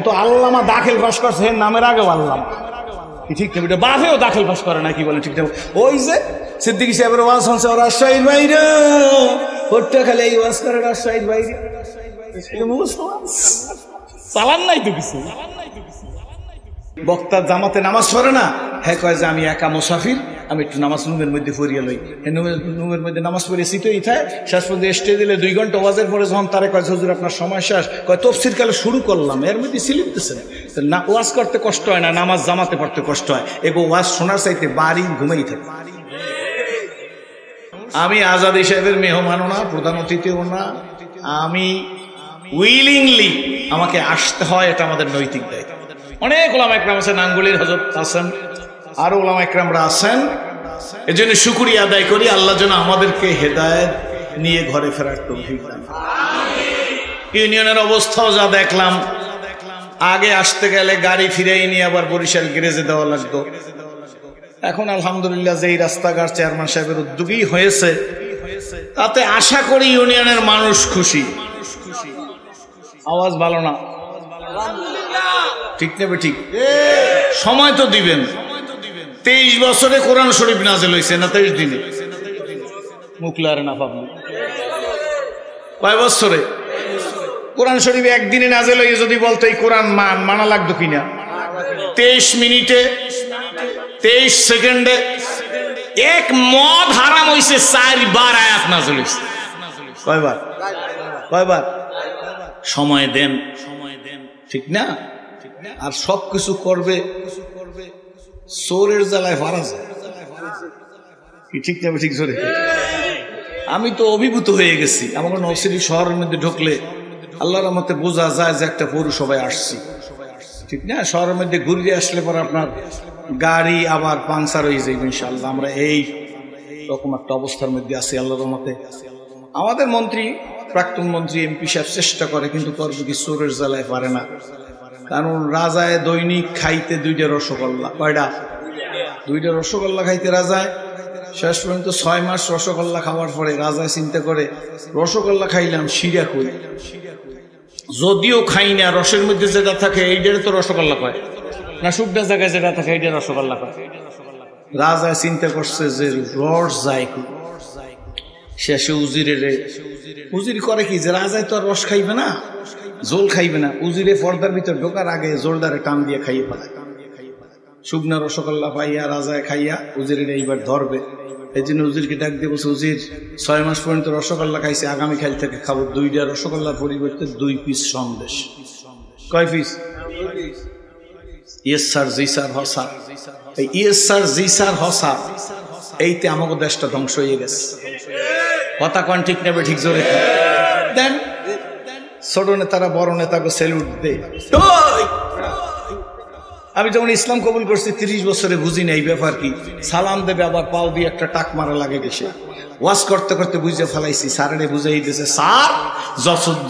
তো আল্লামা দাখিল পাস করছে নামের আগেও আল্লামা, ঠিক না? বেটা বাপেও দাখিল পাস করে না, কি বলে ঠিক না? ওই যে সিদ্দিকী সাহেবের ওয়াজ শুনছে, রাজশাহীর বাইরে ভোটটা খালি এই ওয়াজ করে, রাজশাহীর বাইরে চালান নাই তো কিছু। বক্তা জামাতে নামাজ পড়ে না, হ্যাঁ কয় যে আমি একা মুসাফির, আমি একটু নামাজ রুমের মধ্যে পড়িয়ে লই। রুমের মধ্যে নামাজ পড়েছি তো ইথায় শেষ পর্যন্ত স্টেজ দিলে 2 ঘন্টা ওয়াজের পরে যখন তারে কয় হুজুর আপনার সময় শেষ, কয় তফসির কালে শুরু করলাম, এর মধ্যে সিলিপতেছে না। ওয়াজ করতে কষ্ট হয় না, নামাজ জামাতে পড়তে কষ্ট হয়। এবং ওয়াজ শোনার চাইতে বাড়ি ঘুমেই থাকে। আমি আজাদি সাহেবের মেহমানও না, প্রধান অতিথিও না, আমি উইলিংলি আমাকে আসতে হয়, এটা আমাদের নৈতিক দায়িত্ব। অনেক ওলামা একরাম আছেন, আঙ্গুলির হযরত আছেন, আরো ওলামা একরামরা আছেন। এই জন্য শুকরিয়া আদায় করি, আল্লাহ যেন আমাদেরকে হেদায়েত নিয়ে ঘরে ফেরার তৌফিক দান। ইউনিয়নের অবস্থাও যা দেখলাম, আগে আসতে গেলে গাড়ি ফিরিয়ে নিয়ে আবার বরিশাল গ্যারেজে দেওয়া লাগতো। এখন আলহামদুলিল্লাহ যেই রাস্তাঘাট চেয়ারম্যান সাহেবের উদ্যোগী হয়েছে, তাতে আশা করি ইউনিয়নের মানুষ খুশি। আওয়াজ ভালো না, ঠিক নেবে ঠিক, সময় তো দিবেন। 23 বছরে কোরআন শরীফ নাযিল হয়েছে না? 23 দিনে মুখলারে না পাবলি কয় বছরে? কোরআন শরীফ একদিনে নাযিল হয়ে যদি বলতো এই কোরআন মানা লাগতো কিনা? 23 মিনিটে 23 সেকেন্ডে এক মদ হারাম হয়েছে, 4 বার আয়াত নাযিল হয়েছে। কয়বার? কয়বার? সময় দেন, ঠিক না? আর সবকিছু করবে চোরের জ্বালায় ফারা যায়, ঠিক না? ঠিক জোরে। আমি তো অভিভূত হয়ে গেছি। আমাকে নরসিংদী শহরের মধ্যে ঢুকলে আল্লাহর রহমতে বোঝা যায় যে একটা পৌরসভায় আসছি, ঠিক না? শহরের মধ্যে ঘুরিয়ে আসলে পরে আপনার গাড়ি আবার পাংচার হয়ে যাবে ইনশাআল্লাহ। আমরা এই রকম একটা অবস্থার মধ্যে আছি আল্লাহর রহমতে। আমাদের মন্ত্রী, প্রাক্তন মন্ত্রী, এমপি সাহেব চেষ্টা করে, কিন্তু করবে কি, চোরের জ্বালায় পারে না। কারণ রাজায় দৈনিক খাইতে 2টা রসগোল্লা। কয়টা? 2টা রসগোল্লা খাইতে রাজায়। শেষ পর্যন্ত 6 মাস রসগোল্লা খাওয়ার পরে রাজায় চিন্তা করে, রসগোল্লা খাইলাম, শিরা কই? যদিও খাই না, রসের মধ্যে যেটা থাকে এইটারে তো রসগোল্লা কয় না, শুকনা জায়গায় যেটা থাকে এইটা রসগোল্লা কয়। রাজায় চিন্তা করছে যে রস যায় কই। শেষে উজির করে কি, যে রাজায় তো আর রস খাইবে না, জোল খাইবে না, উজিরে পর্দার ভিতর ঢোকার আগে জোলদারে টান দিয়ে খাইয়ে ফেলায়। শুকনা রসগোল্লা পাইয়া রাজায় খাইয়া উজিরের এইবার ধরবে। এই জন্য উজিরকে ডাক দিয়ে বলছে, উজির 6 মাস পর্যন্ত রসগোল্লা খাইছে, আগামীকাল থেকে খাবো 2টা রসগোল্লার পরিবর্তে 2 পিস সন্দেশ। কয় পিস? ইয়েস স্যার, জি স্যার, হ স্যার। এই ইয়েস স্যার, জি স্যার, হ স্যার, এইতে আমাকে দেশটা ধ্বংস হয়ে গেছে। কথা কন ঠিক নেবে ঠিক জোরে দেন। ছোট নেতারা বড় নেতাকে স্যালুট দেয়। আমি যখন ইসলাম কবুল করছি 30 বছরে বুঝি না এই ব্যাপার কি। সালাম দেবে, আবার পাও দিয়ে একটা টাক মারা লাগে গেছে। ওয়াজ করতে করতে বুঝে ফেলাইছি, স্যারে বুঝাই দিয়েছে, স্যার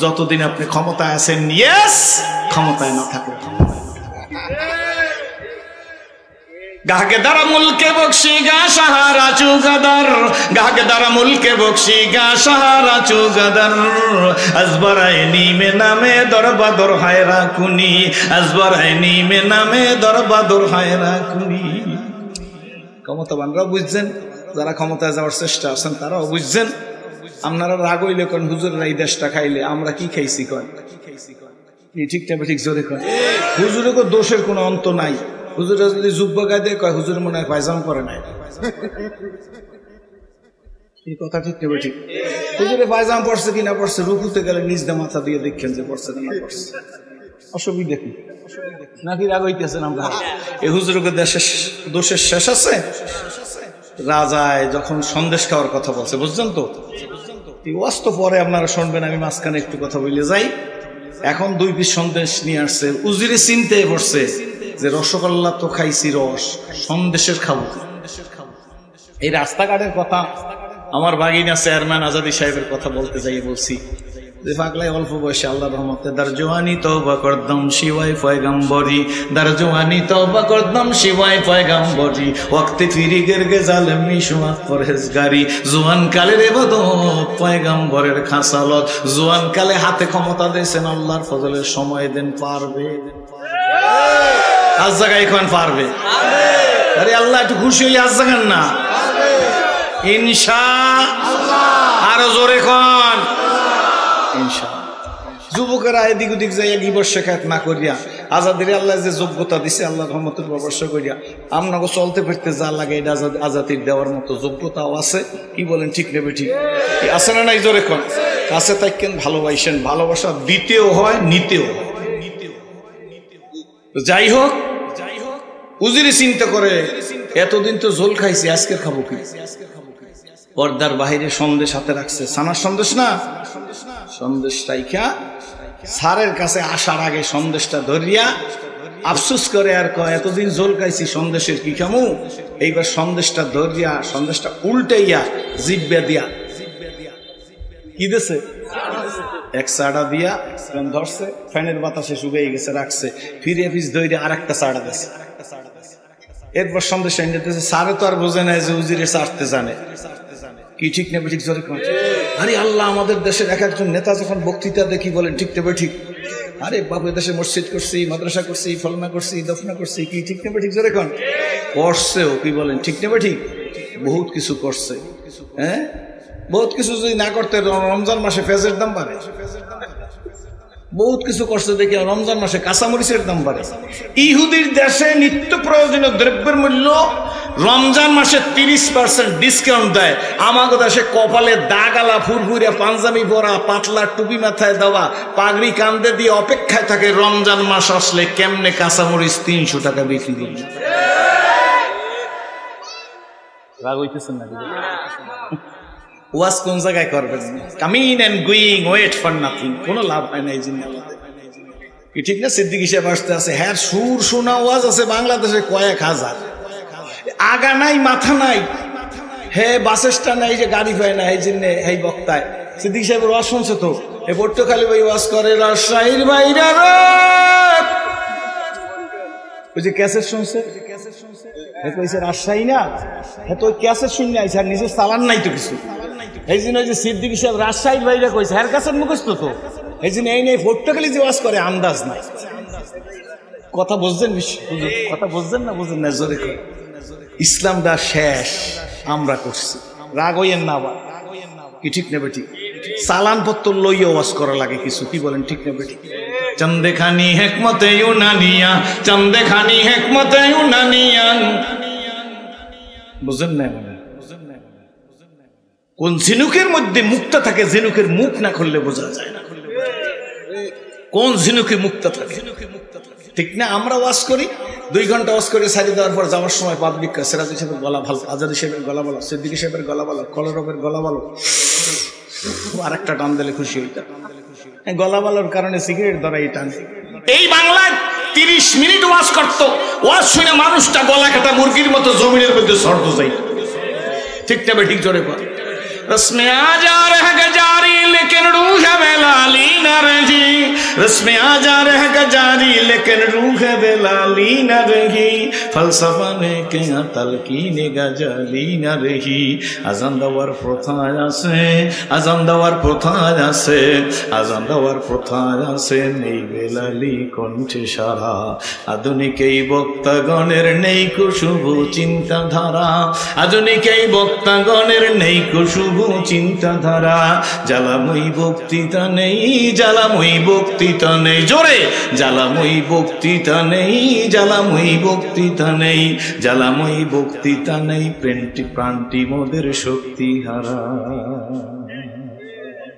যতদিন আপনি ক্ষমতায় আছেন, ইয়েস, ক্ষমতায় না থাকলে গাকে দ্বারা মুলকে বকশি গা সাহারা চুগাদার, গাকে দ্বারা মুলকে বকশি গা সাহারা চুগাদার, আজবরাইনি মে নামে দরবাদর হায়রা কুনি, আজবরাইনি মে নামে দরবাদর হায়রা কুনি। ক্ষমতাবানরা বুঝছেন, যারা ক্ষমতায় যাওয়ার চেষ্টা আছেন তারাও বুঝছেন। আপনারা রাগ হইলে কোন হুজুরের এই দেশটা খাইলে আমরা কি খাইছি কন, ঠিক না? ঠিক জোরে কন। হুজুরের দোষের কোনো অন্ত নাই। হুজুরা যদি যুব্বা গায়ে দেয়, কয় হুজুর মনে হয় পায়জাম করে নাই। এই কথা ঠিক নেবে ঠিক। হুজুরে পায়জাম পড়ছে কিনা পড়ছে, রুকুতে গেলে নিজ দা মাথা দিয়ে দেখছেন যে পড়ছে না পড়ছে, অসুবিধা কি? নাকি রাগ হইতেছেন আমরা? এই হুজুরের দোষের শেষ আছে। রাজায় যখন সন্দেশ খাওয়ার কথা বলছে, বুঝছেন তো? ওয়াজ তো পরে আপনারা শুনবেন, আমি মাঝখানে একটু কথা বলে যাই। এখন 2 পিস সন্দেশ নিয়ে আসছে, উজিরে চিনতে পড়ছে যে রসগোল্লা তো খাইছি, রস সন্দেশের খাবো। এই রাস্তাঘাটের কথা আমার বাগিনা চেয়ারম্যান আজাদি সাহেবের কথা বলতে যাই বলছি, যে পাগলাই অল্প বয়সে আল্লাহ রহমতে দার জওয়ানি তওবা করদম শিওয়াই পয়গম্বরি, দার জওয়ানি তওবা করদম শিওয়াই পয়গম্বরি, ওয়াক্তে ফিরিগের গে জালেমি সুমাত পরহেজগারি, জওয়ান কালের ইবাদত পয়গম্বরের খাসালত, জওয়ান কালে হাতে ক্ষমতা দিয়েছেন আল্লাহর ফজলের সময় দেন পারবে, আজ জায়গায় এখন পারবে। আরে আল্লাহ একটু খুশি হই, আজ জাগান না ইনশাআল্লাহ, আরো জোরে কোন ইনশাআল্লাহ। যুবকেরা এদিক ওদিক যাইয়া গিবর শেখায়ত না করিয়া আজাদের আল্লাহ যে যোগ্যতা দিছে আল্লাহ রহমতের ব্যবস্থা করিয়া আপনাকে চলতে ফিরতে যা লাগে এটা আজাদির দেওয়ার মতো যোগ্যতাও আছে। কি বলেন ঠিক নেবে ঠিক আছে না নাই? জোরে কোন। কাছে থাকেন, ভালোবাসেন, ভালোবাসা দিতেও হয় নিতেও হয়। যাই হোক, উজিরে চিন্তা করে এতদিন তো জোল খাইছি, আজকে খাবো কি? পর্দার বাহিরে সন্দেশ হাতে রাখছে, সানার সন্দেশ না, সন্দেশ রাইখা স্যারের কাছে আসার আগে সন্দেশটা ধরিয়া আফসোস করে আর কয় এতদিন জোল খাইছি, সন্দেশের কি খামু? এইবার সন্দেশটা ধরিয়া সন্দেশটা উল্টাইয়া জিব্বা দিয়া কি দিছে? এক চাড়া দিয়া ধরছে, ফ্যানের বাতাসে শুকিয়ে গেছে, রাখছে, ফিরে ফিস ধরে আর একটা চাড়া দিছে। এরপর সন্দেশ এনে দিতেছে, স্যারে তো আর বোঝে না যে উজিরে চাড়তে জানে। কি ঠিক নেবে ঠিক? জোরে কোন। আরে আল্লাহ, আমাদের দেশের এক একজন নেতা যখন বক্তৃতা দেখি বলেন ঠিক নেবে ঠিক, আরে বাপু দেশে মসজিদ করছি, মাদ্রাসা করছি, ফলনা করছি, দফনা করছি, কি ঠিক নেবে ঠিক? জোরে কোন। করছেও, কি বলেন ঠিক নেবে ঠিক? বহুত কিছু করছে, হ্যাঁ বহুত কিছু। যদি না করতে রমজান মাসে পেঁয়াজের দাম বাড়ে, বহুত কিছু করছে দেখে রমজান মাসে কাঁচামরিচের দাম বাড়ে। ইহুদির দেশে নিত্য প্রয়োজনীয় দ্রব্যের মূল্য রমজান মাসে 30% ডিসকাউন্ট দেয়। আমাদের দেশে কপালে দাগালা, ফুরফুরিয়া পাঞ্জাবি পরা, পাতলা টুপি মাথায় দেওয়া, পাগড়ি কান্দে দিয়ে অপেক্ষায় থাকে রমজান মাস আসলে কেমনে কাঁচামরিচ 300 টাকা বিক্রি করবে। রাগ হইতেছেন না? ওয়াজ কোন জায়গায় করবেন? Coming and going, wait for nothing, কোনো লাভ হয় না এই জিনিস। কি ঠিক না? সিদ্দিকী সাহেব আসতে আছে, হ্যাঁ সুর শোনা ওয়াজ আছে বাংলাদেশে কয়েক হাজার, আগা নাই মাথা নাই, হে বাস স্ট্যান্ড নাই, যে গাড়ি পায় না, এই জন্য এই বক্তায় সিদ্দিকী সাহেবের ওয়াজ শুনছে তো, এই পট্টখালী ভাই ওয়াজ করে রাজশাহীর বাইরা, ওই যে ক্যাসেট শুনছে, রাজশাহী না, হ্যাঁ তো ওই ক্যাসেট শুনে আইছে, আর নিজের চালান নাই তো কিছু। এই জন্য ওই যে সিদ্দিকী সাহেব রাজশাহীর বাইরে কইছে, হ্যার কাছের মুখস্থ তো, এই জন্য এই নেই পট্টখালী যে ওয়াজ করে আন্দাজ নাই। কথা বুঝছেন? কথা বুঝছেন না? বুঝেন না? জোরে করে। ইসলামটা শেষ আমরা করছি, রাগ হইয়েন না আবার। কি ঠিক নেবে ঠিক? চালান পত্র লইয়া ওয়াজ করা লাগে কিছু। কি বলেন ঠিক নেবে ঠিক? চন্দে খানি হেকমতে ইউনানিয়া, চন্দে খানি হেকমতে ইউনানিয়া, বুঝেন না? কোন ঝিনুকের মধ্যে মুক্তা থাকে, ঝিনুকের মুখ না খুললে বোঝা যায় না কোন ঝিনুকে মুক্তা থাকে, ঠিক না? আমরা ওয়াজ করি 2 ঘন্টা ওয়াজ করে সারি দেওয়ার পর যাওয়ার সময় পাবলিক সিরাজুল সাহেবের গলা ভালো, আজাদি সাহেবের গলা ভালো, সিদ্দিকী সাহেবের গলা ভালো, কলরবের গলা ভালো, আর একটা টান দিলে খুশি হইতাম। গলা ভালোর কারণে সিগারেট ধরাই টান। এই বাংলায় 30 মিনিট ওয়াজ করতো, ওয়াজ শুনে মানুষটা গলা কাটা মুরগির মতো জমিনের মধ্যে সর্দ যাই। ঠিক না? ঠিক জোরে কর। रस्में आ जा रह गजारी लेकिन रूह बेलाली न रही, रस्में आ जा रह गजारी लेकिन रूह बेलाली न रही, फलसफा ने क्या तलकीन गजाली न रही, আজান দেওয়ার প্রথা আছে, আজান দেওয়ার প্রথা আছে, আজান দেওয়ার প্রথা আছে, নেই বেলালি কণ্ঠে সারা, আধুনিক এই বক্তাগণের নেই কুশুভ চিন্তাধারা, আধুনিক এই বক্তাগণের নেই কুশুভ চিন্তাধারা, জ্বালাময়ী বক্তৃতা নেই, জ্বালাময়ী বক্তৃতা নেই, জোরে জ্বালাময়ী বক্তৃতা নেই, জ্বালাময়ী বক্তৃতা নেই, জ্বালাময়ী বক্তৃতা নেই, প্রাণটি মোদের শক্তি হারা।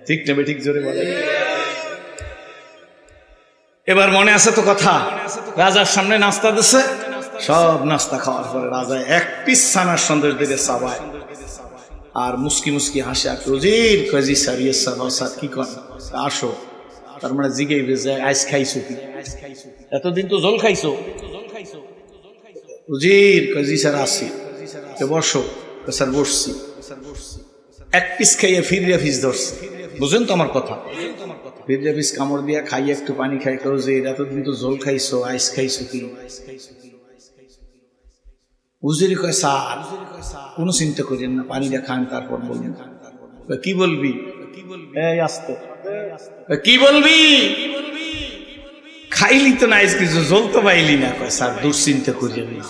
ঠিক নেবে ঠিক? জোরে বলে। এবার মনে আছে তো কথা, রাজার সামনে নাস্তা দিছে, সব নাস্তা খাওয়ার পরে রাজা 1 পিস ছানার সন্দেশ দিলে চাবায়, আর মুস্কি মুস্কি হাসে, আর রোজির কাজী সারিয়ে সার কি কর আসো, তার মানে জিগে আইস খাইছো কি, এতদিন তো জল খাইছো, রোজির কাজী স্যার আসি, বসো, স্যার বসছি। 1 পিস খাইয়ে ফিরিয়া ফিস ধরছে, বুঝেন তো আমার কথা? পিঁপড়া পিস কামড় দিয়া খাই, একটু পানি খাই, কেউ যে এতদিন তো জল খাইছো, আইস খাইছো কি? হুজুরি কয় স্যার কোনো চিন্তা করেন না, পানিটা খান তারপর বলবেন। কি বলবি? এই আসতে কি বলবি? খাইলি তো না কিছু, জল তো পাইলি না। কয় স্যার দুশ্চিন্তা করেন না,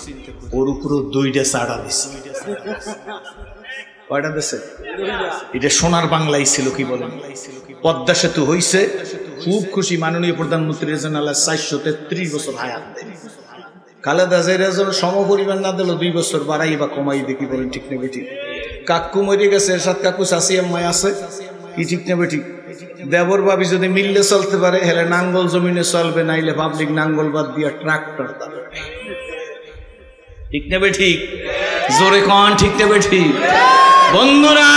ওর উপরও 2টা চাড়া দিছে। কয়টা দিছে? এটা সোনার বাংলায় ছিল, কি বলেন? পদ্মা সেতু হইছে, খুব খুশি মাননীয় প্রধানমন্ত্রী 433 বছর হায়াত। খালেদা জিয়ার সম পরিমাণ না দিল 2 বছর বাড়াই বা কমাই দেখি, বলেন ঠিক না বেঠিক? কাকু মরে গেছে, এরশাদ কাকু চাষি আম্মায় আছে, কি ঠিক না বেঠিক? দেবর ভাবি যদি মিললে চলতে পারে, হেলে নাঙ্গল জমিনে চলবে, নাইলে পাবলিক নাঙ্গল বাদ দিয়া ট্রাক্টর দাবে। ঠিক না বেঠিক? জোরে কন ঠিক না বেঠিক? বন্ধুরা,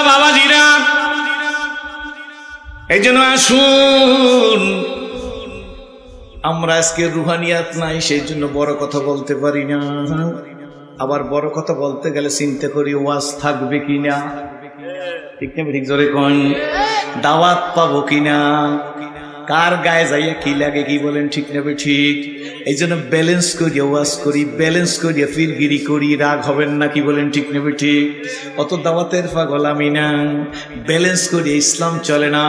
বাবাজিরা, এই জন্য আসুন, আমরা আজকে রুহানিয়াত নাই, সেই জন্য বড় কথা বলতে পারি না। আবার বড় কথা বলতে গেলে চিন্তা করি ওয়াজ থাকবে কিনা, ঠিক না ঠিক? জোরে কোন দাওয়াত পাবো কিনা, কার গায়ে যাইয়া কি লাগে, কি বলেন ঠিক না ঠিক? এই জন্য ব্যালেন্স করিয়া ওয়াজ করি, ব্যালেন্স করিয়া ফিরগিরি করি, রাগ হবেন না, কি বলেন ঠিক না ঠিক? অত দাওয়াতের পাগল আমি না, ব্যালেন্স করিয়া ইসলাম চলে না।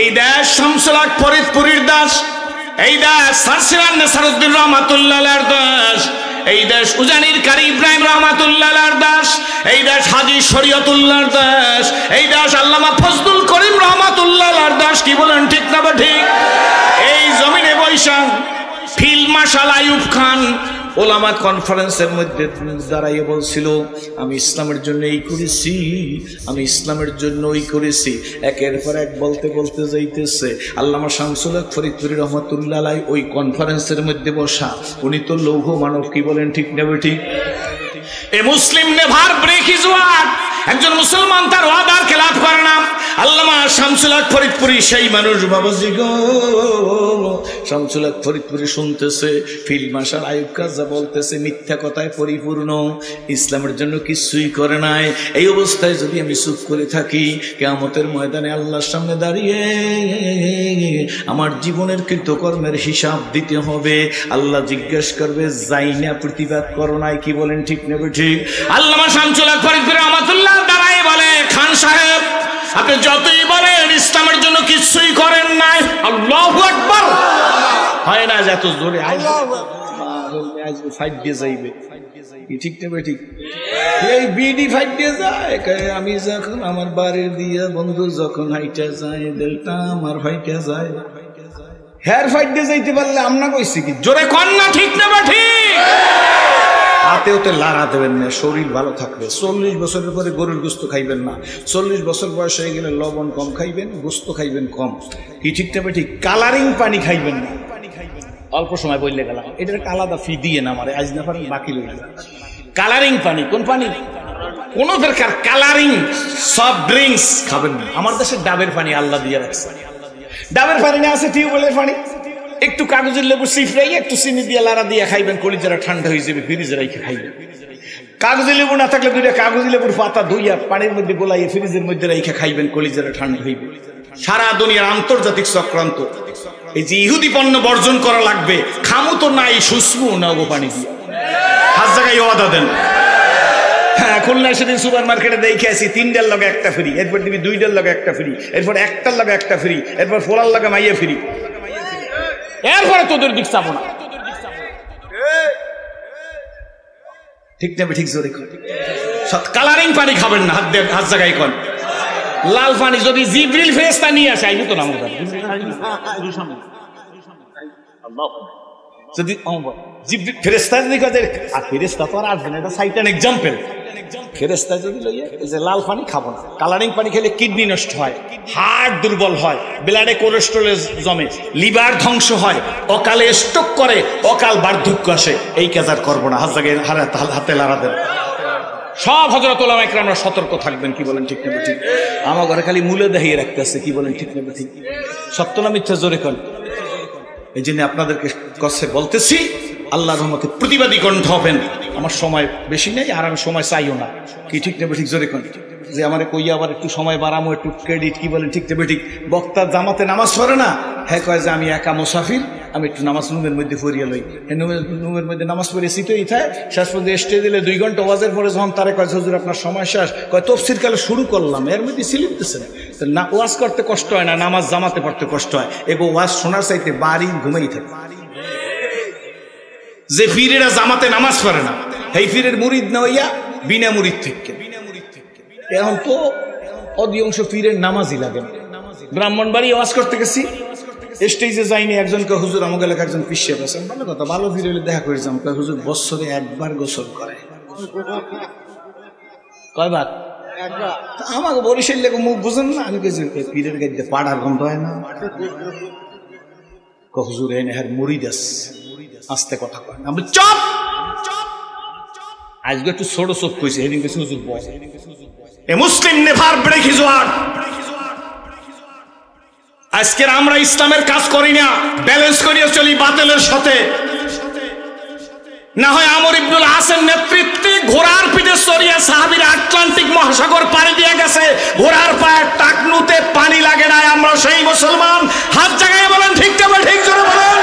এই দেশ শামসুল হক ফরিদপুরের দাস, এই দেশ সারসিরান নেসারউদ্দিন রহমাতুল্লাহর দাস, এই দেশ উজানির কারি ইব্রাহিম রহমাতুল্লাহর দাস, এই দেশ হাজী শরীয়তুল্লাহর দাস, এই দেশ আল্লামা ফজলুল করিম রহমাতুল্লাহর দাস, কি বলেন ঠিক না ঠিক? এই জমিনে বৈশাখ ফিল্ড মার্শাল আইয়ুব খান ওলামা কনফারেন্সের মধ্যে দাঁড়াইয়ে বলছিল, আমি ইসলামের জন্য এই করেছি, আমি ইসলামের জন্য ওই করেছি। একের পর এক বলতে বলতে যাইতেছে। আল্লামা শামসুল হক ফরিদপুরি রহমাতুল্লাহ আলাইহি ওই কনফারেন্সের মধ্যে বসা, উনি তো লৌহ মানব, কি বলেন ঠিক না ঠিক? এ মুসলিম নেভার ব্রেক হিজ ওয়ার্ড, একজন মুসলমান তার ওয়াদার খেলাফ করে না। আল্লামা শামসুল হক ফরিদপুরি সেই মানুষ, বাবাজি গো, শামসুল হক ফরিদপুরি শুনতেছে ফিল্ড মার্শাল আইয়ুব খান যা বলতেছে মিথ্যা কথায় পরিপূর্ণ, ইসলামের জন্য কিছুই করে নাই। এই অবস্থায় যদি আমি চুপ করে থাকি, কিয়ামতের ময়দানে আল্লাহর সামনে দাঁড়িয়ে আমার জীবনের কৃতকর্মের হিসাব দিতে হবে। আল্লাহ জিজ্ঞেস করবে, যাই না প্রতিবাদ করো নাই, কি বলেন ঠিক না ঠিক? আল্লামা শামসুল হক ফরিদপুরি রহমাতুল্লাহ দাঁড়ায় বলে, খান সাহেব আপনি যতই বলেন ইসলামের জন্য কিছুই করেন নাই। আল্লাহু আকবার। হয় না যত জোরে ফাইট দিয়ে যাইবে, ঠিক না ঠিক? এই বিডি ফাইট দিয়ে যায়, আমি যখন আমার বাড়ির দিয়া বন্ধু যখন হাইটা যায়, দেলটা আমার ফাইটা যায়, হেয়ার ফাইট দিয়ে যাইতে পারলে আমরা কইছি কি? জোরে কন না, ঠিক না ঠিক? হাতেও তো লাড়া দেবেন না, শরীর ভালো থাকবে। 40 বছরের পরে গরুর গোস্ত খাইবেন না, 40 বছর বয়স হয়ে গেলে লবণ কম খাইবেন, গোস্ত খাইবেন কম, কি ঠিক না ঠিক? কালারিং পানি খাইবেন না, অল্প সময় বললে গেলাম, এটার আলাদা ফি দিয়ে না মারে, আজ না পারেন বাকি লইল। কালারিং পানি, কোন পানি? কোন দরকার কালারিং সফট ড্রিঙ্কস খাবেন না। আমার দেশে ডাবের পানি আল্লাহ দিয়ে রাখছে, ডাবের পানি না আছে টিউবওয়েলের পানি, একটু কাগজের লেবু সিফরাই একটু চিনি দিয়ে লাড়া দিয়ে খাইবেন, কলিজারা ঠান্ডা হয়ে যাবে, ফ্রিজে রেখে খাইবেন। কাগজের লেবু না থাকলে 2টা কাগজ লেবুর পাতা ধুইয়া পানির মধ্যে গোলাইয়ে ফ্রিজের মধ্যে রেখে খাইবেন, কলিজারা ঠান্ডা হইবে। সারা দুনিয়ার আন্তর্জাতিক চক্রান্ত, এই যে ইহুদি পণ্য বর্জন করা লাগবে, খামু তো নাই, সুসমু না গো পানি দিয়ে, হাত জায়গায় ওয়াদা দেন। হ্যাঁ, খুলনায় সেদিন সুপার মার্কেটে দেখে আসি 3টার লগে 1টা ফ্রি, এরপর দিবি 2টার লগে 1টা ফ্রি, এরপর 1টার লগে 1টা ফ্রি, এরপর 4টার লগে মাইয়া ফ্রি, এরপরে তোদের দিক চাবো না, ঠিক না ঠিক? জোরে কালারিং পানি খাবেন না, হাত জায়গায় কোন লাল পানি যদি জিবরিল ফেরেশতা নিয়ে আসে, আইবো তো না আমাদের যদি জিবরিল ফেরেশতা যদি কাজে, আর ফেরেশতা তো আর আসবে না, এটা সাইটান এক্সাম্পল। ফেরেশতা যদি লইয়া এই যে লাল পানি খাবো না, কালারিং পানি খেলে কিডনি নষ্ট হয়, হার্ট দুর্বল হয়, ব্লাডে কোলেস্টেরল জমে, লিভার ধ্বংস হয়, অকালে স্ট্রোক করে, অকাল বার্ধক্য আসে, এই কাজ আর করবো না। হাত জায়গায় হাতে লাড়া দেন। সব হযরত উলামা ইকরামরা সতর্ক থাকবেন, কি বলেন ঠিক না ঠিক? আমার ঘরে খালি মূলে দেখিয়ে রাখতেছে, কি বলেন ঠিক না ঠিক? সত্য না মিথ্যা জোরে কন। এই জন্য আপনাদেরকে কাছে বলতেছি, আল্লাহর রহমতে প্রতিবাদী কণ্ঠ হবেন। আমার সময় বেশি নেই, আর আমি সময় চাইও না, কি ঠিক না ঠিক? জোরে কন। যে আমারে কইয়া আবার একটু সময় বাড়ামো, একটু ক্রেডিট, কি বলেন ঠিক ঠিক বক্তার জামাতে নামাজ পড়ে না, হ্যাঁ কয় যে আমি একা মুসাফির, আমি একটু নামাজ রুমের মধ্যে পড়িয়া লই। রুমের মধ্যে নামাজ পড়ে সিটে ইথায় শেষ পর্যন্ত স্টে দিলে 2 ঘন্টা ওয়াজের পরে যখন তারে কয় হুজুর আপনার সময় শেষ, কয় তফসির কালে শুরু করলাম, এর মধ্যে সিলিপতেছে না। ওয়াজ করতে কষ্ট হয় না, নামাজ জামাতে পড়তে কষ্ট হয়। এগো ওয়াজ শোনার চাইতে বাড়ি ঘুমেই থাকে। যে পীরেরা জামাতে নামাজ পড়ে না, এই পীরের মুরিদ না হইয়া বিনা মুরিদ থেকে। এখন তো অধিকাংশ পীরের নামাজই লাগে না। ব্রাহ্মণবাড়ি ওয়াজ করতে গেছি, স্টেজে যাইনি, একজনকে হুজুর আমাকে লেখা একজন পিছিয়ে পেয়েছেন, ভালো কথা, ভালো পীর হইলে দেখা করে যাম। হুজুর বছরে একবার গোসল করে। কয়বার? আমাকে বরিশাল লেগে মুখ বুঝেন না, আমি কেছি পীরের গাইতে পাড়ার গন্ধ হয় না। হুজুর এর মুরিদ আস্তে কথা কয় না, চপ আজকে একটু ছোট চোখ কইছে, এদিন গেছে হুজুর বস এ মুসলিম নেভার ব্রেক হিজ ওয়ার্ড। আজকের আমরা ইসলামের কাজ করি না, ব্যালেন্স করিয়া চলি বাতিলের সাথে। না হয় আমর ইবনুল আসের নেতৃত্বে ঘোড়ার পিঠে চড়িয়া সাহাবীরা আটলান্টিক মহাসাগর পাড়ি দিয়ে গেছে, ঘোড়ার পায়ের টাকনুতে পানি লাগে না। আমরা সেই মুসলমান, হাত জায়গায় বলেন ঠিক যাবে, ঠিক জোরে বলেন।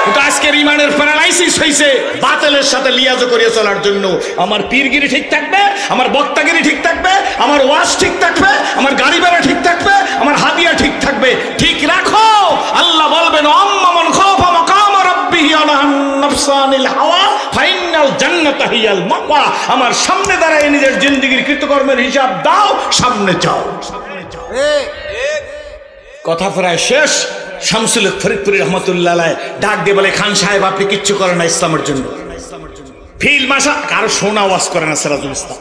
কিন্তু আজকের ইমানের প্যারালাইসিস হয়েছে বাতিলের সাথে লিয়াজ করিয়া চলার জন্য। আমার পীরগিরি ঠিক থাকবে, আমার বক্তাগিরি ঠিক থাকবে, আমার ওয়াজ ঠিক থাকবে, আমার গাড়ি ভাড়া ঠিক থাকবে, আমার হাদিয়া ঠিক থাকবে। ঠিক রাখো, আল্লাহ বলবেন আম্মান খাফা মাকাম রাব্বিহি ওয়া নাহান নাফসানিল হাওয়া ফাইনাল জান্নাতা হিয়াল মাওয়া। আমার সামনে দাঁড়ায় নিজের জিন্দেগীর কৃতকর্মের হিসাব দাও, সামনে যাও। কথা প্রায় শেষ। শামসুল হক ফরিদপুরি রহমতুল্লাহ আলাইহি ডাক দিয়ে বলে, খান সাহেব আপনি কিচ্ছু করেন না ইসলামের জন্য, ফিল মাসা কারো শোনা ওয়াজ করে না। সিরাজুল ইসলাম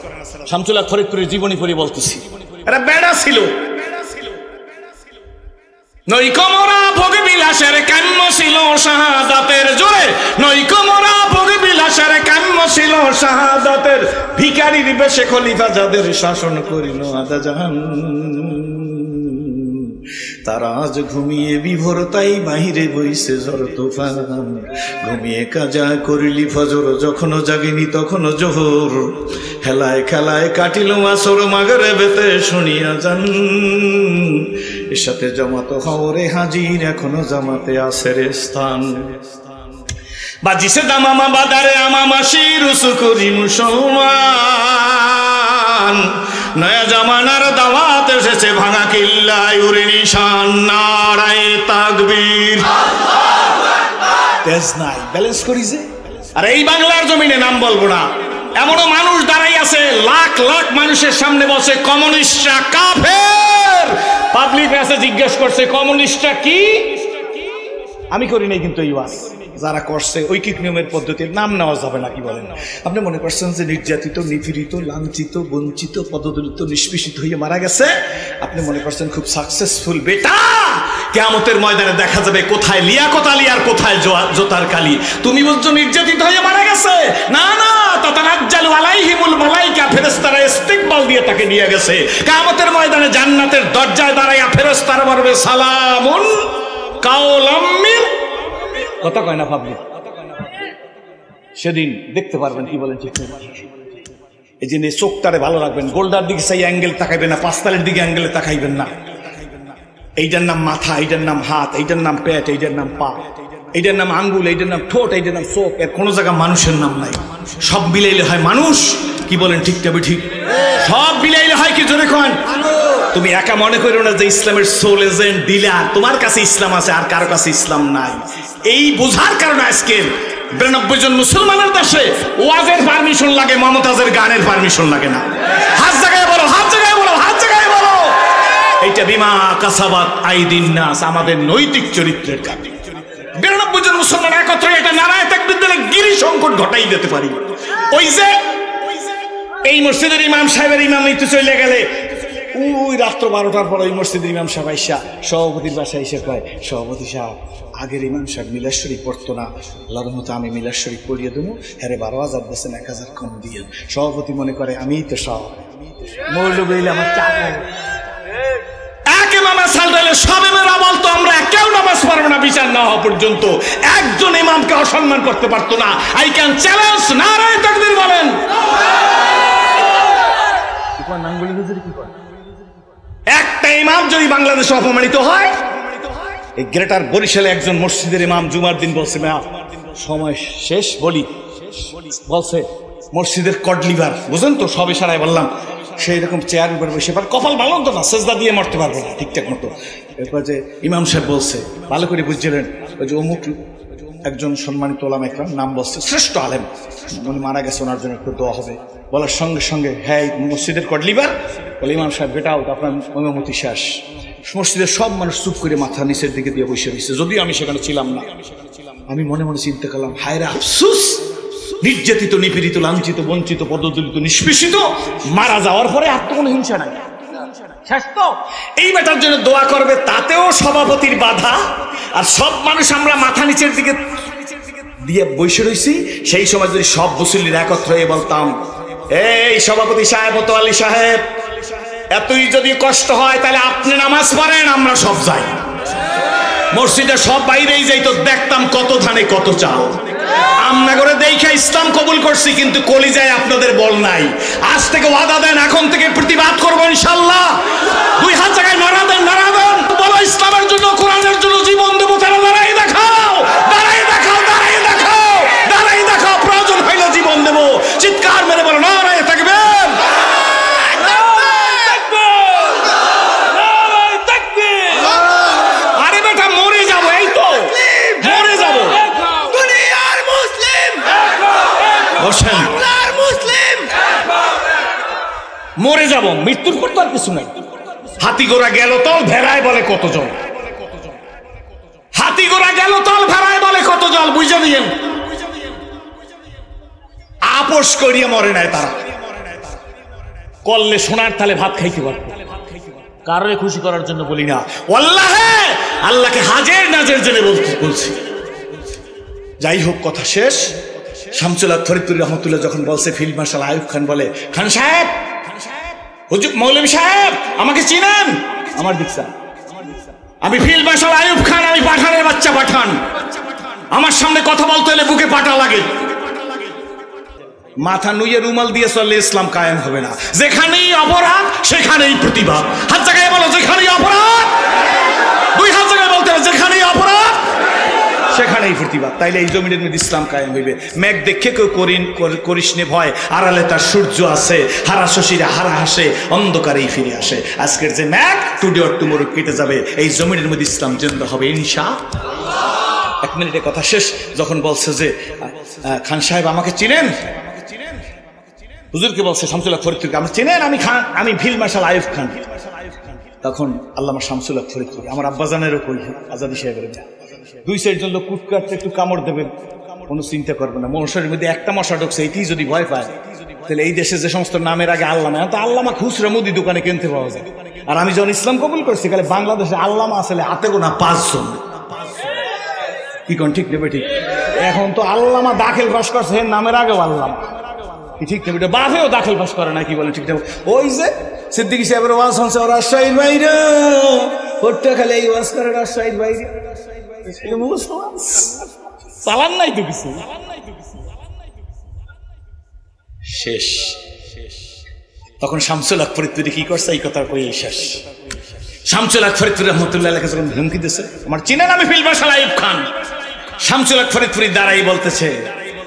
শামসুল হক ফরিদপুরের জীবনী পড়ে বলতেছি, এরা বেড়া ছিল। নৈকমরা ভোগ বিলাসের কাম্য ছিল শাহাদাতের জোরে, নৈকমরা ভোগ বিলাসের কাম্য ছিল শাহাদাতের। ভিখারির বেশে খলিফা যাদের শাসন করিল আদা জাহান, তারা আজ ঘুমিয়ে বিভোর, তাই বাহিরে বইছে ঝড় তুফান। ঘুমিয়ে কাজা করিলি ফজর, যখনও জাগিনি তখনও জোহর। হেলায় খেলায় কাটিল আসর, মাগরিবেতে শুনিয়া যান। এর সাথে জামাত হওরে হাজির, এখনো জামাতে আসের স্থান। বাজিছে দামামা বাদারে আমামাসি, রুসু করি মুসলমান। নয়া জামানার দাওয়াত এসেছে, ভাঙা কিল্লায় উড়ে নিশান। নারায়ে তাকবীর, তেজ নাই, ব্যালেন্স করিছে। আর এই বাংলার জমিনে নাম বলবো না, এমনও মানুষ দাঁড়াই আছে, লাখ লাখ মানুষের সামনে বসে কমিউনিস্টরা কাফের। পাবলিক আছে জিজ্ঞেস করছে কমিউনিস্টরা কি? আমি করি নাই, কিন্তু এই ওয়াজ যারা করছে ঐকিক নিয়মের পদ্ধতির নাম নেওয়া যাবে না, কি বলেন? আপনি মনে করছেন যে নির্যাতিত, নিপীড়িত, লাঞ্ছিত, বঞ্চিত, পদদলিত, নিষ্পেষিত হয়ে মারা গেছে, আপনি মনে করছেন খুব সাকসেসফুল। বেটা, কিয়ামতের ময়দানে দেখা যাবে কোথায় লিয়াকত আলী আর কোথায় জোতার কালি। তুমি বলছো নির্যাতিত হয়ে মারা গেছে, না না, তাতানাজ্জালু আলাইহিমুল মালাইকা, ফেরেশতারা ইস্তিকবাল দিয়ে তাকে নিয়ে গেছে। কিয়ামতের ময়দানে জান্নাতের দরজায় দাঁড়াইয়া ফেরেশতারা বলবে সালামুন কাওলাম মির। কথা কয় না ভাবলি, সেদিন দেখতে পারবেন, কি বলেন ঠিক নেই। এই জন্য চোখটারে ভালো রাখবেন, গোল্ডার দিকে সেই অ্যাঙ্গেল তাকাইবেন না, পাঁচতালের দিকে অ্যাঙ্গেলে তাকাইবেন না। এইটার নাম মাথা, এইটার নাম হাত, এইটার নাম পেট, এইটার নাম পা, এইটার নাম আঙ্গুল, এইটার নাম ঠোঁট, এইটার নাম চোখ। এর কোনো জায়গা মানুষের নাম নাই। সব মিলাইলে হয় মানুষ, কি বলেন ঠিক তবে ঠিক? সব মিলাইলে হয় কি, জোরে কন। তুমি একা মনে করো না যে ইসলামের সোল এজেন্ট ডিলার, তোমার কাছে ইসলাম আছে আর কারো কাছে ইসলাম নাই। এই বোঝার কারণে আজকে 92 জন মুসলমানের দেশে ওয়াজের পারমিশন লাগে, মমতাজের গানের পারমিশন লাগে না। হাত জায়গায় বলো, হাত জায়গায় বলো, হাত জায়গায় বলো। এইটা বিমা কাসাবাত আইদিন নাস, আমাদের নৈতিক চরিত্রের কারণে 92 জন মুসলমান একত্রে এটা নারায়ে তাকবীর দিলে গিরি সংকট ঘটাই দিতে পারি। ওই যে এই মসজিদের ইমাম সাহেবের ইমামতি চলে গেলে, ওই রাত্র 12টার পর ওই মসজিদের ইমাম সাহেব আইসা সভাপতির বাসায় এসে কয়, সভাপতি সাহেব আগের ইমাম সাহেব মিলাদ শরীফ পড়তো না, আল্লাহর মতো আমি মিলাদ শরীফ পড়িয়ে দেবো, হ্যাঁ 12,000 দিয়েছেন, 1,000 কম দিয়ে। সভাপতি মনে করে আমিই তো সব মৌলবী, আমার চাকর এক ইমামের সালটাইলে সব ইমামরা বলতো আমরা কেউ নামাজ পড়বো না বিচার না হওয়া পর্যন্ত। একজন ইমামকে অসম্মান করতে পারতো না। আই ক্যান চ্যালেঞ্জ, নারায়ে তাকবীর বলেন। একটা ইমাম যদি বাংলাদেশে অপমানিত হয়, এই গ্রেটার বরিশালে একজন মসজিদের ইমাম জুমার দিন বলছে সময় শেষ বলি, বলছে মসজিদের কড লিভার বুঝেন তো, সবে সারাই বললাম, সেই রকম চেয়ার উপরে বসে পার, কপাল ভালো তো না, সেজদা দিয়ে মরতে পারবো না ঠিকঠাক মতো। এরপর যে ইমাম সাহেব বলছে, ভালো করে বুঝছিলেন, ওই যে অমুক একজন সম্মানিত ওলামা ইকরাম নাম বলছে, শ্রেষ্ঠ আলেম, উনি মারা গেছে, ওনার জন্য একটু দোয়া হবে। বলার সঙ্গে সঙ্গে হ্যাঁ মসজিদের কড লিভার বলে, ইমাম সাহেব বেটাও আপনার ইমামতি শেষ। মসজিদের সব মানুষ চুপ করে মাথা নিচের দিকে দিয়ে বসে রয়েছে, যদিও আমি সেখানে ছিলাম না। আমি মনে মনে চিন্তা করলাম, হায় রে আফসুস, নির্যাতিত, নিপীড়িত, লাঞ্ছিত, বঞ্চিত, পদদলিত, নিষ্পেষিত, মারা যাওয়ার পরে আর তো কোনো হিংসা নাই, শেষ তো। এই বেটার জন্য দোয়া করবে, তাতেও সভাপতির বাধা। আর সব মানুষ আমরা মাথা নিচের দিকে দিয়ে বসে রয়েছি, সেই সময় যদি সব মুসল্লিরা একত্র হয়ে বলতাম, এই সভাপতি সাহেব, মোতোয়াল্লি সাহেব, এতই যদি কষ্ট হয় তাহলে আপনি নামাজ পড়েন, আমরা সব যাই। মসজিদে সব বাইরেই যাই, তো দেখতাম কত ধানে কত চাল। আমরা করে দেখে ইসলাম কবুল করছি, কিন্তু কলিজায় আপনাদের বল নাই। আজ থেকে ওয়াদা দেন, এখন থেকে প্রতিবাদ করবো ইনশাল্লাহ। 2 হাত জায়গায় নারা দেন, নারা দেন, বলো ইসলামের জন্য, কোরআনের জন্য জীবন দেবো। তারা দাঁড়াই দেখাও, দাঁড়াই দেখাও, দাঁড়াই দেখাও, দাঁড়াই দেখাও, প্রয়োজন হইলে জীবন দেবো। চিৎকার মেরে বলো নারায়ে তাকবীর, মরে যাব, মৃত্যুর পর তো আর কিছু নাই। হাতি গোড়া গেল তল, ভেড়ায় বলে কত জল। হাতি গোড়া গেল তল, ভেড়ায় বলে কত জল, বুঝে নিয়েন। আপোষ করিয়ে মরে নাই তারা, করলে সোনার তালে ভাত খাইতে পারত। কারোরে খুশি করার জন্য বলি না, আল্লাহে, আল্লাহকে হাজের নাজের জেনে বলছি। যাই হোক, কথা শেষ। শামসুল হক ফরিদপুরি রহমতুল্লাহ যখন বলছে, ফিল্ড মার্শাল আইয়ুব খান বলে, খান সাহেব, হুজুর মৌলভী সাহেব, আমাকে চিনেন? আমার দীক্ষা, আমি ফিল্ড মার্শাল আইয়ুব খান, আমি পাঠানের বাচ্চা পাঠান। আমার সামনে কথা বলতে হলে বুকে পাটা লাগে। মাথা নুয়ে রুমাল দিয়ে চললে ইসলাম কায়েম হবে না। যেখানেই অপরাধ সেখানেই প্রতিবাদ। হাত জায়গায় বলো, যেখানেই অপরাধ। 2 হাত জায়গায় বলতে হবে, যেখানেই অপরাধ সেখানেই প্রতিবাদ। তাইলে এই জমিনের মধ্যে ইসলাম কায়েম হইবে। মেঘ দেখে কেউ করিস নে ভয়, আড়ালে তার সূর্য আছে, হারা শশীরা হারা হাসে, অন্ধকারেই ফিরে আসে। আজকের যে মেঘ টুডে অর টুমরো কেটে যাবে, এই জমিনের মধ্যে ইসলাম জিন্দা হবে ইনশাআল্লাহ। 1 মিনিটে কথা শেষ। যখন বলছে যে খান সাহেব আমাকে চিনেন, হুজুরকে বলছে শামসুল হক ফরিদপুরি, আপনি চিনেন? আমি ফিল্ড মার্শাল আইয়ুব খান। তখন আল্লামা শামসুল হক ফরিদপুরি, আমার আব্বাজানেরও কই, আজাদি সাহেবের 2-4 জন লোক কুটকাটতে একটু কামড় দেবেন, কোনো চিন্তা করবে না। মশারির মধ্যে একটা মশা ঢুকছে, এটি যদি ভয় পায়, তাহলে এই দেশে যে সমস্ত নামের আগে আল্লামা, তো আল্লামা খুচরা মুদি দোকানে কিনতে পাওয়া যায়। আর আমি যখন ইসলাম কবুল করছি, তাহলে বাংলাদেশে আল্লামা আসলে হাতে গোনা 5 জন। কি কোন ঠিক নেবে? ঠিক। এখন তো আল্লামা দাখিল পাস করছে, নামের আগেও আল্লামা, কি ঠিক নেবে? বাফেও দাখিল পাস করে না, কি বলে ঠিক নেবে? ওই যে সিদ্দিকী সাহেবের ওয়াজ শুনছে, রাজশাহীর বাইরে ভোটটা খালি এই ওয়াজ করে, রাজশাহীর বাইরে চালান নাই তো কিছু। শেষ। তখন শামসুল হক ফরিদপুরি কি করছে, এই কথা কই শেষ। শামসুল হক ফরিদপুরি রহমতুল্লাহ যখন হুমকি দিচ্ছে, আমার চিনেন? আমি ফিল্ড মার্শাল আইয়ুব খান। শামসুল হক ফরিদপুরি দাঁড়াই বলতেছে,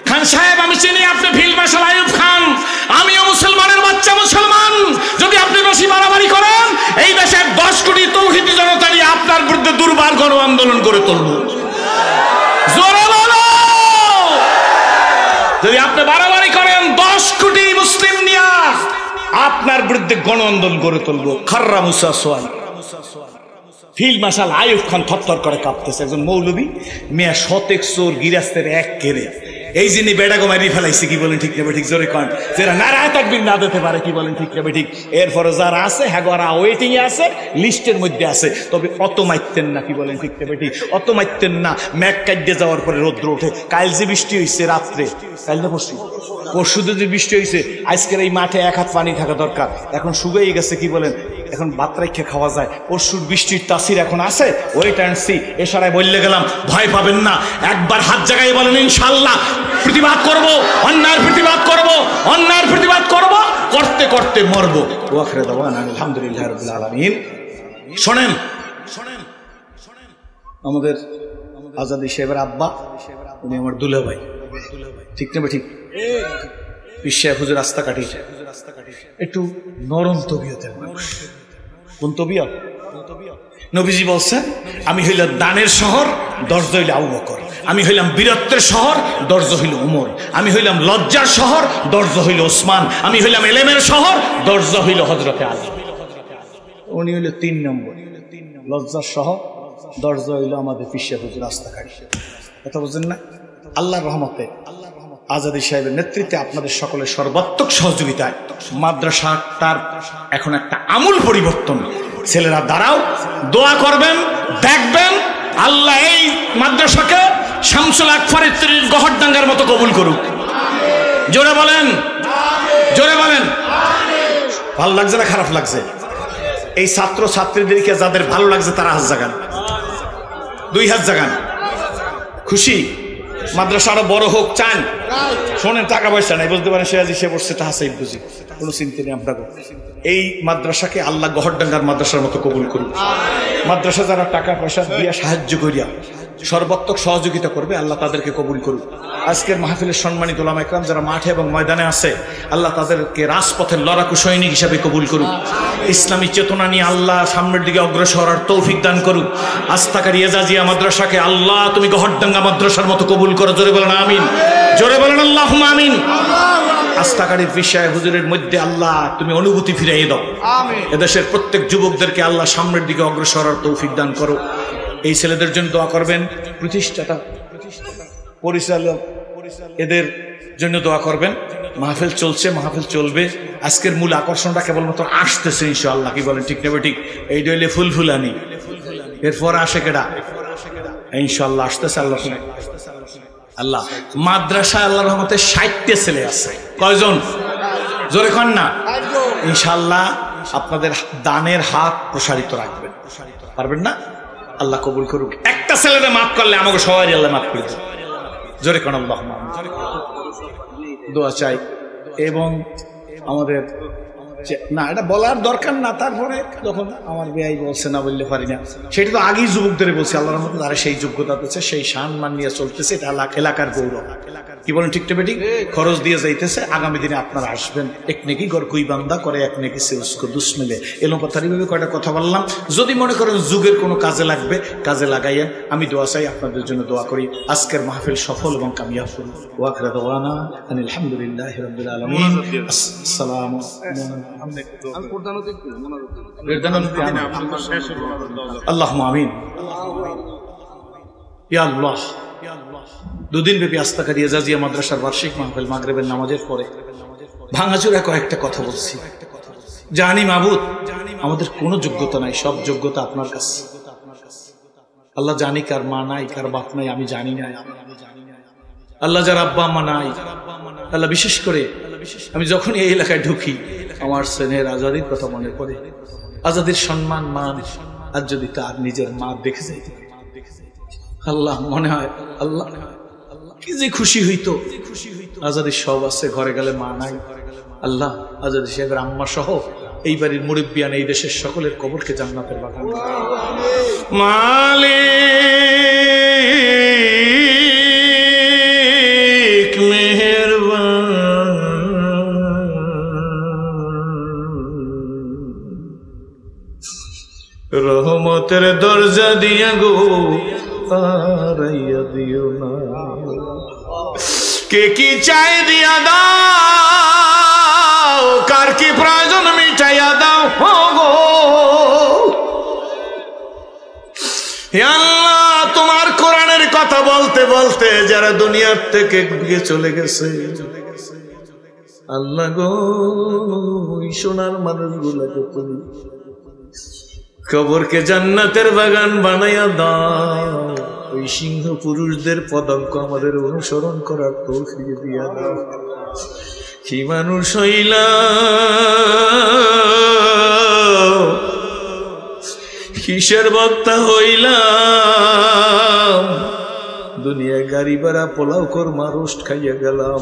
খান সাহেব আমি চিনি, আপনি ফিল্ড মার্শাল আইয়ুব খান, আমিও মুসলমানের বাচ্চা মুসলমান। যদি আপনি বেশি বাড়াবাড়ি করেন, এই দেশের 10 কোটি তৌহিদি জনতা নিয়ে আপনার বিরুদ্ধে দুর্বার গণ আন্দোলন করে তুলব। জোরে বলো, যদি আপনি বাড়াবাড়ি করেন, 10 কোটি মুসলিম নিয়ে আপনার বিরুদ্ধে গণ আন্দোলন করে তুলব। খাররা মুসা সোয়াল। ফিল্ড মার্শাল আইয়ুব খান থরথর করে কাঁপতেছে। একজন মৌলবী, মেয়া শতেক চোর গিরাস্তের এক কেড়ে, এই যিনি বেড়া গোমারি ফেলাইছে, কি বলেন ঠিক নেবে? ঠিক। জোরে কন, যারা নারায়ে তাকবীর না দিতে পারে, কি বলেন ঠিক নেবে? ঠিক। এরপরে যারা আছে, হ্যাঁ ওয়েটিং এ আছে, লিস্টের মধ্যে আছে, তবে অত মাইতেন না, কি বলেন ঠিক নেবে? ঠিক। অত মাইতেন না। মেঘ কাটতে যাওয়ার পরে রৌদ্র ওঠে। কাল যে বৃষ্টি হয়েছে রাত্রে, কাল না পরশু যে বৃষ্টি হয়েছে, আজকের এই মাঠে 1 হাত পানি থাকা দরকার। এখন শুকিয়ে গেছে, কি বলেন? এখন ভাত রেখে খাওয়া যায়। পরশুর বৃষ্টির তাসির এখন আছে, ওয়েট অ্যান্ড সি। এছাড়াই বললে গেলাম, ভয় পাবেন না। একবার হাত জায়গায় বলেন ইনশাআল্লাহ প্রতিবাদ করব, অন্যায়ের প্রতিবাদ করব, অন্যায়ের প্রতিবাদ করব। করতে করতে মরবো। ওয়া আখিরু দাওয়ানা আলহামদুলিল্লাহি রাব্বিল আলামিন। শোনেন, আমাদের আজাদি সাহেবের আব্বা, উনি আমার দুলাভাই, ঠিক না ঠিক? পিসা হুজুর রাস্তা কাটি, একটু নরম তবিয়তের মানুষ। কোন তবিয়ত? নবীজি বলছেন, আমি হইলাম দানের শহর, দরজা হইল আবু বকর। আমি হইলাম বীরত্বের শহর, দরজা হইল উমর। আমি হইলাম লজ্জার শহর, দরজা হইল ওসমান। আমি হইলাম এলেমের শহর, দরজা হইল হযরতে আলী। উনি হইল 3 নম্বর, লজ্জার শহর, দরজা হইল আমাদের পিসা হুজুর রাস্তা কাটি। কথা বুঝছেন না? আল্লাহর রহমতে, আজাদি সাহেবের নেতৃত্বে, আপনাদের সকলের সর্বাত্মক সহযোগিতায় মাদ্রাসাটার এখন একটা আমূল পরিবর্তন। ছেলেরা দাঁড়াও, দোয়া করবেন, দেখবেন আল্লাহ এই মাদ্রাসাকে শামসুল আকফরের স্ত্রীর গহরডাঙ্গার মতো কবুল করুক। জোরে বলেন, জোরে বলেন। ভালো লাগছে না খারাপ লাগছে? এই ছাত্র ছাত্রীদেরকে যাদের ভালো লাগছে তারা হাত জাগান, 2 হাত জাগান। খুশি? মাদ্রাসা আরো বড় হোক চান? শোনেন, টাকা পয়সা নাই, বুঝতে পারেন, সে আজি সে বসছে তাহা সেই বুঝি, কোনো চিন্তা নেই। আপনাকে এই মাদ্রাসাকে আল্লাহ গহরডাঙ্গার মাদ্রাসার মতো কবুল করুন। মাদ্রাসা যারা টাকা পয়সা দিয়া সাহায্য করিয়া সর্বাত্মক সহযোগিতা করবে, আল্লাহ তাদেরকে কবুল করুন। আজকের মাহফিলের সম্মানিত উলামা ইকরাম যারা মাঠে এবং ময়দানে আছে, আল্লাহ তাদেরকে রাজপথের লড়াকু সৈনিক হিসাবে কবুল করুন। ইসলামী চেতনা নিয়ে আল্লাহ সামনের দিকে অগ্রসর হওয়ার তৌফিক দান করুন। আস্তাকারী এজাজিয়া মাদ্রাসাকে আল্লাহ তুমি গহরডাঙ্গা মাদ্রাসার মতো কবুল করো। জোরে বলেন আমিন, জোরে বলেন আল্লাহুম্মা আমিন। আস্তাকারীর বিষয় হুজুরের মধ্যে আল্লাহ তুমি অনুভূতি ফিরিয়ে দাও। এদেশের প্রত্যেক যুবকদেরকে আল্লাহ সামনের দিকে অগ্রসর হওয়ার তৌফিক দান করো। এই ছেলেদের জন্য দোয়া করবেন, প্রতিষ্ঠাতা পরিচালক এদের জন্য দোয়া করবেন। মাহফিল চলছে, মাহফিল চলবে। আজকের মূল আকর্ষণটা কেবলমাত্র আসতেছে ইনশাআল্লাহ। কি বলেন, ঠিক নেবে? ঠিক। এই ডইলে ফুলফুলানি, এরপর আসে কেডা? ইনশাআল্লাহ আসতেছে। আল্লাহ মাদ্রাসা আল্লাহর রহমতে 60টা ছেলে আছে। কয়জন? জোরে কন না। ইনশাআল্লাহ আপনাদের দানের হাত প্রসারিত রাখবেন, পারবেন না? আল্লাহ কবুল করুক। একটা ছেলেরে মাফ করলে আমাকে সবাই আল্লাহ মাফ করে দেবে। জোরে কোন আল্লাহ দোয়া চাই। এবং আমাদের না, এটা বলার দরকার না, তারপরে যখন আমার বেয়াই বলছে না বললে পারি না, সেটা তো আগেই যুবকদের বলছে। আল্লাহর মতো তারা সেই যোগ্যতা দিচ্ছে, সেই শান মান নিয়ে চলতেছে। এটা এলাকার গৌরব। কি বলেন, ঠিক টেবে ঠিক? খরচ দিয়ে যাইতেছে। আগামী দিনে আপনারা আসবেন। এক নেকি গর কুই বান্দা করে, এক নেকি সে উস্কো দুশ্মিলে। এলোপাতারিভাবে কয়টা কথা বললাম। যদি মনে করেন যুগের কোনো কাজে লাগবে, কাজে লাগাইয়েন। আমি দোয়া চাই, আপনাদের জন্য দোয়া করি। আজকের মাহফিল সফল এবং কামিয়াব করুন। ওয়া আখিরু দাওয়ানা আলহামদুলিল্লাহি রাব্বিল আলামিন। আসসালামু আল্লাহুম্মা আমিন। ইয়া আল্লাহ, 2 দিন ব্যাপী আস্তাকারী এজাজিয়া মাদ্রাসার বার্ষিক মাহফিল মাগরিবের নামাজের পরে ভাঙাচোরা কয়েকটা কথা বলছি। জানি মাবুদ, আমাদের কোনো যোগ্যতা নাই, সব যোগ্যতা আপনার কাছে। আল্লাহ জানি কার মা নাই, কার বাপ নাই, আমি জানি না। আল্লাহ যার আব্বা মা নাই, আল্লাহ বিশেষ করে আমি যখন এই এলাকায় ঢুকি আমার স্নেহের আজাদির কথা মনে পড়ে। আজাদির সম্মান মান, আর যদি তার নিজের মা দেখে যাইতে, আল্লাহ মনে হয় আল্লাহ কি যে খুশি হইতো। আজাদির সব আছে, ঘরে গেলে মা নাই। আল্লাহ আজাদি সাহেবের আম্মা সহ এই বাড়ির মুরব্বিয়ান, এই দেশের সকলের কবরকে জান্নাতের বাগান। মালিক মেহেরবান, রহমতের দরজা দিয়া গো আড়াইয়া দিও না। কে কি চাই দিয়া দাও, কার কি প্রয়োজন মিটাইয়া দাও গো। হে আল্লাহ, তোমার কোরআনের কথা বলতে বলতে যারা দুনিয়ার থেকে গিয়ে চলে গেছে, আল্লাহ গো ওই সোনার মানুষগুলোকে তুমি কবরকে জান্নাতের বাগান বানাইয়া দাও। ওই সিংহ পুরুষদের পদাঙ্ক আমাদের অনুসরণ করার তৌফিক দিয়া দাও। কি মানুষ হইলাম, কিসের বক্তা হইলাম, দুনিয়া গাড়ি ভাড়া পোলাও কোরমা রোস্ট খাইয়া গেলাম।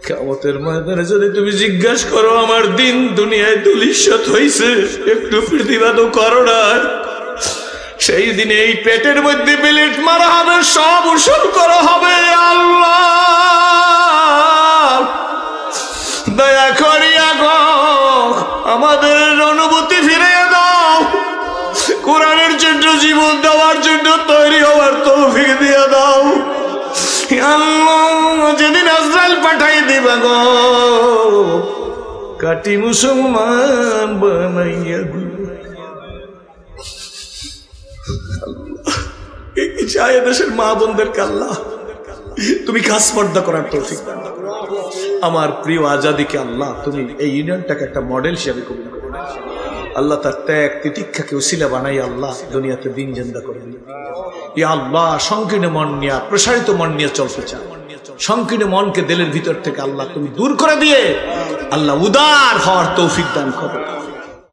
কিয়ামতের ময়দানে যদি তুমি জিজ্ঞাসা করো আমার দিন দুনিয়ায় দুলিশত হইছে, একটু প্রতিবাদও করো না, সেই দিনে এই পেটের মধ্যে বিলেট মারা হবে, সব উসুল করা হবে। আল্লাহ দয়া করিয়া গো আমাদের অনুভূতি ফিরিয়ে দাও, কোরআনের জন্য জীবন দেওয়ার জন্য তৈরি হওয়ার তৌফিক দিয়ে দাও। আল্লাহ যেদিন আজরাইল পাঠাই দিবা গো কাটি মুসলমান বানাইয়া চায় দেশের মা বোনদেরকে আল্লাহ তুমি কাজ পর্দা করার তৌফিক দাও। আমার প্রিয় আজাদিকে আল্লাহ তুমি এই ইউনিয়নটাকে একটা মডেল হিসেবে কবুল করো। আল্লাহ তার ত্যাগ তিতিক্ষাকে উসিলা বানাই আল্লাহ দুনিয়াতে দিন জিন্দা করে দিন। ইয়া আল্লাহ সংকীর্ণ মন নিয়ে প্রসারিত মন নিয়ে চলতে চান, সংকীর্ণ মনকে দিলের ভিতর থেকে আল্লাহ তুমি দূর করে দিয়ে আল্লাহ উদার হওয়ার তৌফিক দান করো।